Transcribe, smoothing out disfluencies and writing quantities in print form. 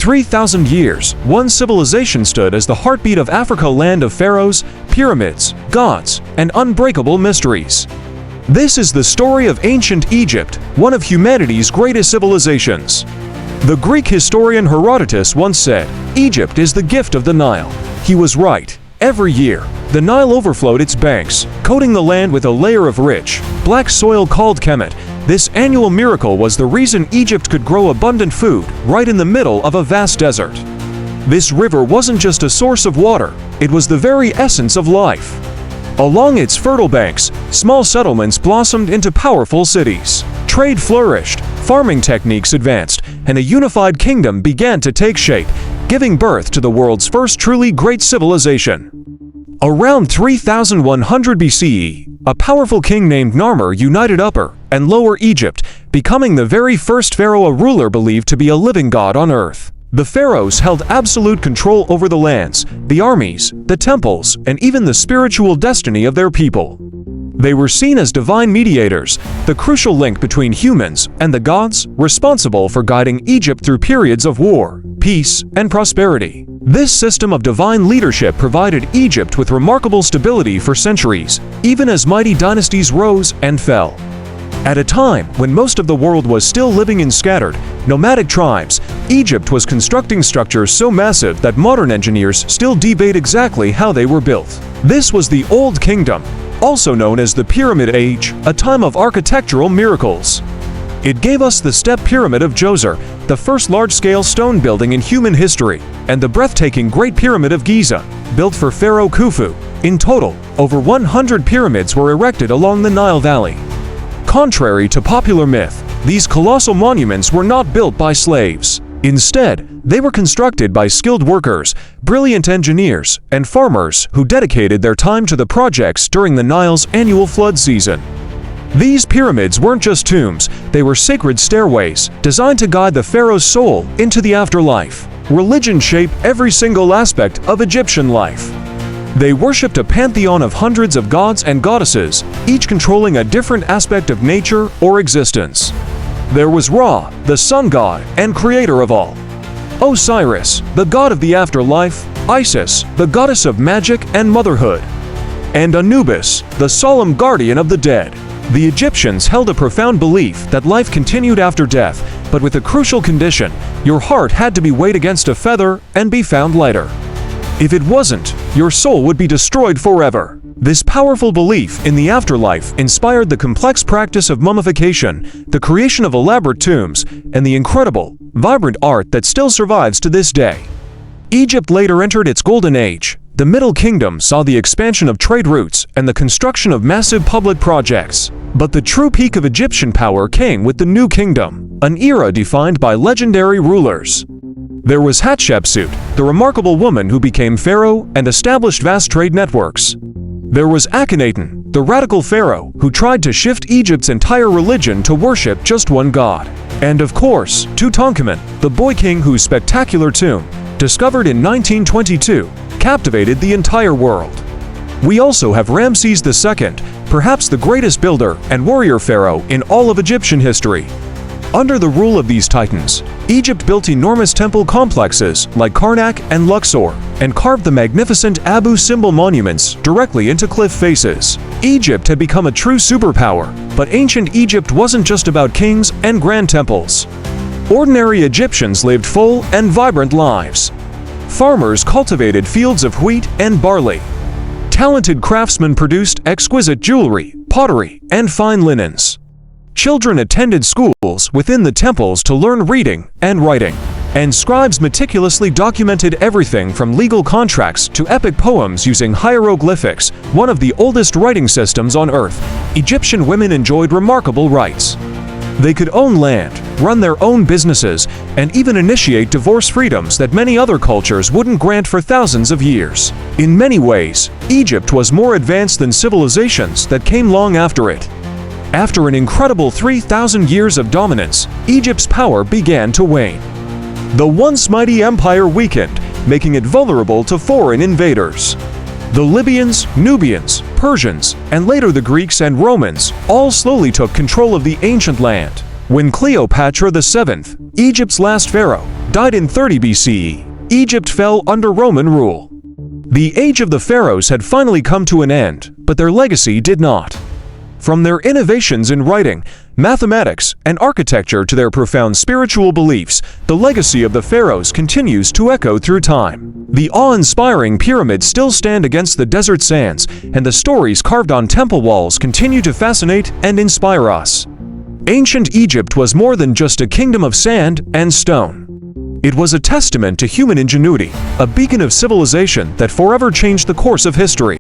3,000 years, one civilization stood as the heartbeat of Africa, land of pharaohs, pyramids, gods, and unbreakable mysteries. This is the story of ancient Egypt, one of humanity's greatest civilizations. The Greek historian Herodotus once said, "Egypt is the gift of the Nile." He was right. Every year, the Nile overflowed its banks, coating the land with a layer of rich, black soil called kemet. This annual miracle was the reason Egypt could grow abundant food right in the middle of a vast desert. This river wasn't just a source of water, it was the very essence of life. Along its fertile banks, small settlements blossomed into powerful cities. Trade flourished, farming techniques advanced, and a unified kingdom began to take shape, giving birth to the world's first truly great civilization. Around 3100 BCE, a powerful king named Narmer united Upper and Lower Egypt, becoming the very first pharaoh, a ruler believed to be a living god on earth. The pharaohs held absolute control over the lands, the armies, the temples, and even the spiritual destiny of their people. They were seen as divine mediators, the crucial link between humans and the gods, responsible for guiding Egypt through periods of war, peace, and prosperity. This system of divine leadership provided Egypt with remarkable stability for centuries, even as mighty dynasties rose and fell. At a time when most of the world was still living in scattered, nomadic tribes, Egypt was constructing structures so massive that modern engineers still debate exactly how they were built. This was the Old Kingdom, also known as the Pyramid Age, a time of architectural miracles. It gave us the Step Pyramid of Djoser, the first large-scale stone building in human history, and the breathtaking Great Pyramid of Giza, built for Pharaoh Khufu. In total, over 100 pyramids were erected along the Nile Valley. Contrary to popular myth, these colossal monuments were not built by slaves. Instead, they were constructed by skilled workers, brilliant engineers, and farmers who dedicated their time to the projects during the Nile's annual flood season. These pyramids weren't just tombs, they were sacred stairways, designed to guide the pharaoh's soul into the afterlife. Religion shaped every single aspect of Egyptian life. They worshipped a pantheon of hundreds of gods and goddesses, each controlling a different aspect of nature or existence. There was Ra, the sun god and creator of all; Osiris, the god of the afterlife; Isis, the goddess of magic and motherhood; and Anubis, the solemn guardian of the dead. The Egyptians held a profound belief that life continued after death, but with a crucial condition: your heart had to be weighed against a feather and be found lighter. If it wasn't, your soul would be destroyed forever. This powerful belief in the afterlife inspired the complex practice of mummification, the creation of elaborate tombs, and the incredible, vibrant art that still survives to this day. Egypt later entered its golden age. The Middle Kingdom saw the expansion of trade routes and the construction of massive public projects. But the true peak of Egyptian power came with the New Kingdom, an era defined by legendary rulers. There was Hatshepsut, the remarkable woman who became pharaoh and established vast trade networks. There was Akhenaten, the radical pharaoh who tried to shift Egypt's entire religion to worship just one god. And of course, Tutankhamun, the boy king whose spectacular tomb, discovered in 1922, captivated the entire world. We also have Ramses II, perhaps the greatest builder and warrior pharaoh in all of Egyptian history. Under the rule of these titans, Egypt built enormous temple complexes like Karnak and Luxor, and carved the magnificent Abu Simbel monuments directly into cliff faces. Egypt had become a true superpower, but ancient Egypt wasn't just about kings and grand temples. Ordinary Egyptians lived full and vibrant lives. Farmers cultivated fields of wheat and barley. Talented craftsmen produced exquisite jewelry, pottery, and fine linens. Children attended schools within the temples to learn reading and writing, and scribes meticulously documented everything from legal contracts to epic poems using hieroglyphics, one of the oldest writing systems on earth. Egyptian women enjoyed remarkable rights. They could own land, run their own businesses, and even initiate divorce freedoms that many other cultures wouldn't grant for thousands of years. In many ways, Egypt was more advanced than civilizations that came long after it. After an incredible 3,000 years of dominance, Egypt's power began to wane. The once mighty empire weakened, making it vulnerable to foreign invaders. The Libyans, Nubians, Persians, and later the Greeks and Romans all slowly took control of the ancient land. When Cleopatra VII, Egypt's last pharaoh, died in 30 BCE, Egypt fell under Roman rule. The age of the pharaohs had finally come to an end, but their legacy did not. From their innovations in writing, mathematics, and architecture to their profound spiritual beliefs, the legacy of the pharaohs continues to echo through time. The awe-inspiring pyramids still stand against the desert sands, and the stories carved on temple walls continue to fascinate and inspire us. Ancient Egypt was more than just a kingdom of sand and stone. It was a testament to human ingenuity, a beacon of civilization that forever changed the course of history.